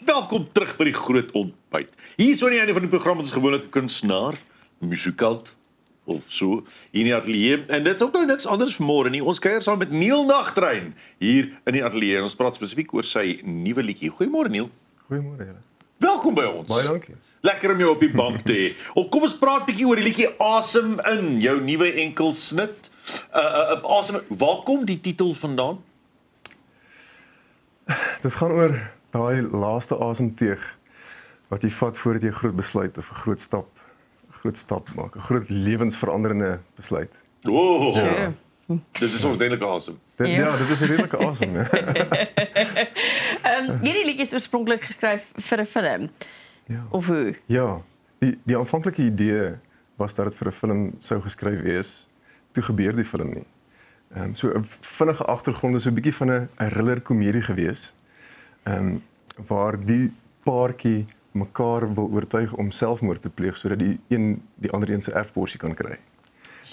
Welkom terug by die groot ontbyt. Hier is aan die einde van die program ons gewone kunstenaar, musikant of so, hier in die ateljee. En dit is ook nou niks anders vanmôre nie. Ons kuier saam met Neil Nagtrein hier in die ateljee. Ons praat spesifiek oor sy nuwe liedjie. Goeiemôre Neil. Goeiemôre julle. Welkom by ons. Baie dankie. Lekker om jou op die bank te hê. Kom ons praat 'n bietjie oor die liedjie Asem in, jou nuwe enkelsnit. Asem, waar kom die titel vandaan? Dit gaan oor daai laaste asemteug wat jy vat voordat jy 'n groot besluit of 'n groot stap maak, 'n groot lewensveranderende besluit. Oh, ja. Dit is ordentlik asem. Ja, dit is 'n redelike asem, ja. Hierdie liedjie is oorspronklik geskryf vir 'n film. Ja. Of hoe? Ja, die aanvanklike idee was dat dit vir 'n film sou geskryf wees. Toe gebeur die film nie. So 'n vinnige agtergrond is so 'n bietjie van 'n thriller komedie gewees. Waar die paartjie mekaar wil oortuig om selfmoord te pleeg sodat die ander een se erfporsie kan kry.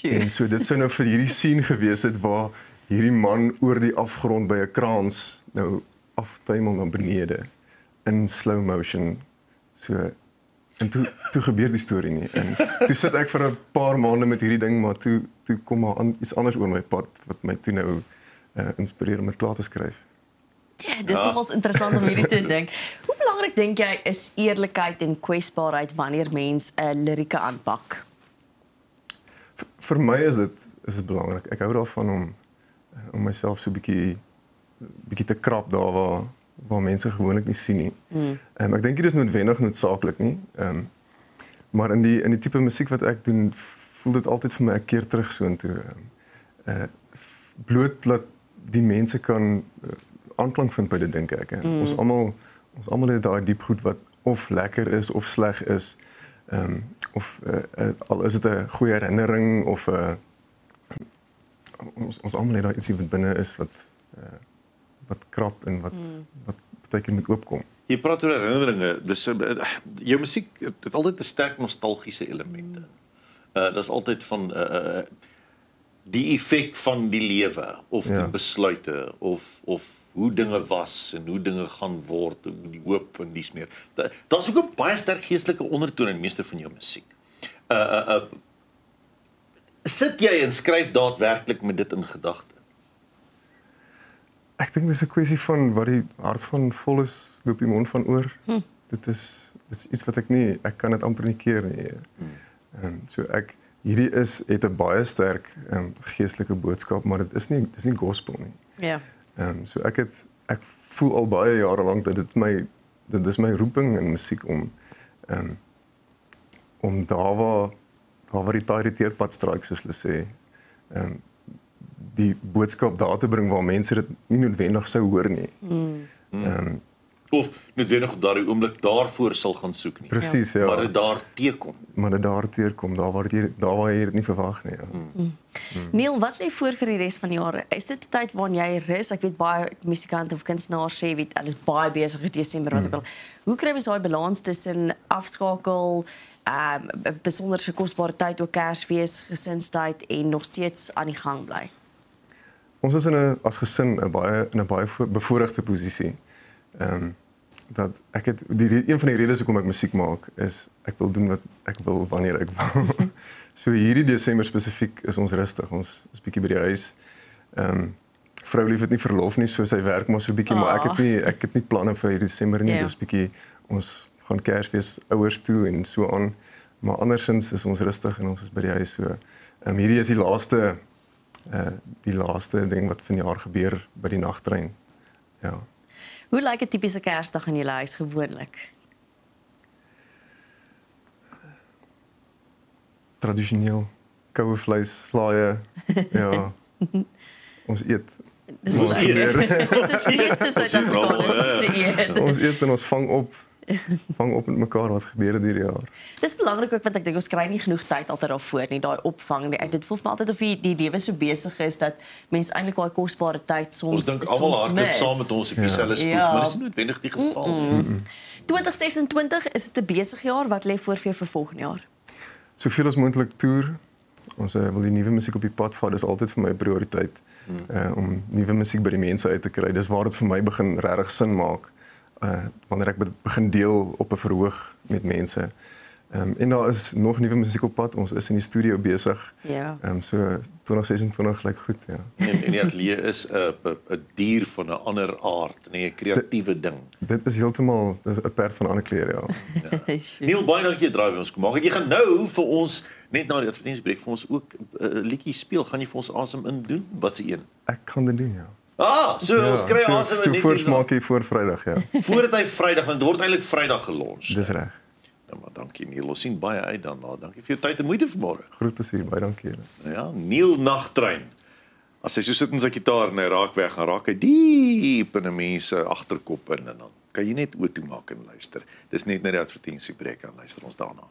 En so dit sou nou vir hierdie scene gewees het waar hierdie man oor die afgrond by 'n kraans nou aftuimel na benede in slow motion. So en toe gebeur die storie nie. En toe sit ek vir 'n paar maande met hierdie ding, maar toe kom maar iets anders oor my pad wat my toe nou inspireer om dit klaar te skryf. Ja, dis nogals interessant om hierdie te dink. Hoe belangrik dink jy is eerlikheid en kwesbaarheid wanneer mens 'n lirieke aanpak? Vir my is dit belangrik. Ek hou daarvan om myself so 'n bietjie te krap daar waar mense gewoonlik nie sien nie. Ek dink dit is noodwendig noodsaaklik nie. Maar in die tipe musiek wat ek doen, voel dit altyd vir my 'n keer terug soontoe. Bloot dat die mense kan aanklank vind by dit, dink ek. Ons almal het daai diep goed wat of lekker is of sleg is. Of al is dit 'n goeie herinnering of ons almal het daai ietsie wat binne is wat krap en wat baie keer moet oopkom. Jy praat oor herinneringe. Dis jou musiek het altyd 'n sterk nostalgiese elemente. Dis altyd van die effek van die lewe of die besluite of hoe dinge was en hoe dinge gaan word en die hoop en dies meer. Daar's ook 'n baie sterk geestelike ondertoon in meeste van jou musiek. Sit jy en skryf daadwerklik met dit in gedagte? Ek dink dis 'n kwessie van wat die hart van vol is, loop die mond van oor. Dit is iets wat ek kan dit amper nie keer nie. So hierdie het 'n baie sterk geestelike boodskap, maar dit is nie gospel nie. Ja. So ek voel al baie jare lank dat dit is my roeping in musiek om daar waar die taai die teerpad straik, soos hulle sê, die boodskap daar te bring waar mense dit nie noodwendig sou hoor nie. Of noodwendig op daardie oomblik daarvoor sal gaan soek nie. Presies, ja. Maar dit daar teekom. Daar waar jy dit nie verwag nie. Ja. Neil, wat lê voor vir die res van die jaar? Is dit 'n tyd waarin jy rus? Ek weet baie musikante of kunstenaars sê hulle is baie besig in Desember wat ook al. Hoe kry mens daai balans tussen afskakel, besonderse kosbare tyd ook Kersfees, gesinstyd en nog steeds aan die gang bly? Ons is as gesin in 'n baie bevoordeelde posisie. Dat een van die redes hoekom ek musiek maak is ek wil doen wat ek wil wanneer ek wil. So hierdie Desember spesifiek is ons rustig. Ons is bietjie by die huis. Vrou lief het nie verlof nie, so sy werk maar so bietjie, maar ek het nie planne vir hierdie Desember nie. Dis bietjie ons gaan Kersfees ouers toe en so aan. Maar andersins is ons rustig en ons is by die huis. So hierdie is die laaste ding wat vanjaar gebeur by die Nagtrein. Ja. Hoe lyk 'n tipiese Kersdag in julle huis gewoonlik? Tradisioneel koue vleis, slaaie. Ja. Ons eet. Dit is meeste Suid-Afrikaners eet. Ons eet en ons vang op met mekaar wat gebeur het hierdie jaar. Dis belangrik ook want ek dink ons kry nie genoeg tyd altyd daarvoor nie, daai opvang nie. Dit voel vir my altyd of die lewe so besig is dat mense eintlik daai kosbare tyd soms ons dink almal hardloop saam met ons op dieselfde spoed, maar dis nie noodwendig die geval nie. 2026 is dit 'n besige jaar. Wat lê voor vir jou vir volgende jaar? Soveel as moontlik toer. Ons wil die nuwe musiek op die pad vat. Dis altyd vir my 'n prioriteit om nuwe musiek by die mense uit te kry. Dis waar dit vir my begin regtig sin maak. wanneer ek begin deel op 'n verhoog met mense. En daar is nog nuwe musiek op pad. Ons is in die studio besig. Ja. So 2026 lyk goed, ja. En die ateljee is 'n dier van 'n ander aard, nee, 'n kreatiewe ding. Dit is heeltemal 'n perd van 'n ander kleur, ja. Neil, baie dankie draai by ons kom maak. Jy gaan nou vir ons net na die advertensiebreek vir ons ook 'n liedjie speel. Gaan jy vir ons asem in doen? Wat se een? Ek kan dit doen, ja. So ons kry asem so net voorsmaakie voor Vrydag, ja. voordat hy Vrydag, want dit word eintlik Vrydag gelons. Dis reg. Nou maar dankie Neil. Ons sien baie uit daarna. Dankie vir jou tyd en moeite vanmôre. Groot plesier, baie dankie. Ja, Neil Nagtrein. As hy so sit in sy gitaar en hy raak weg, dan raak hy diep in 'n mens se agterkop in en dan kan jy net oë toe maak en luister. Dis net na die advertensiebreek en luister ons daarna.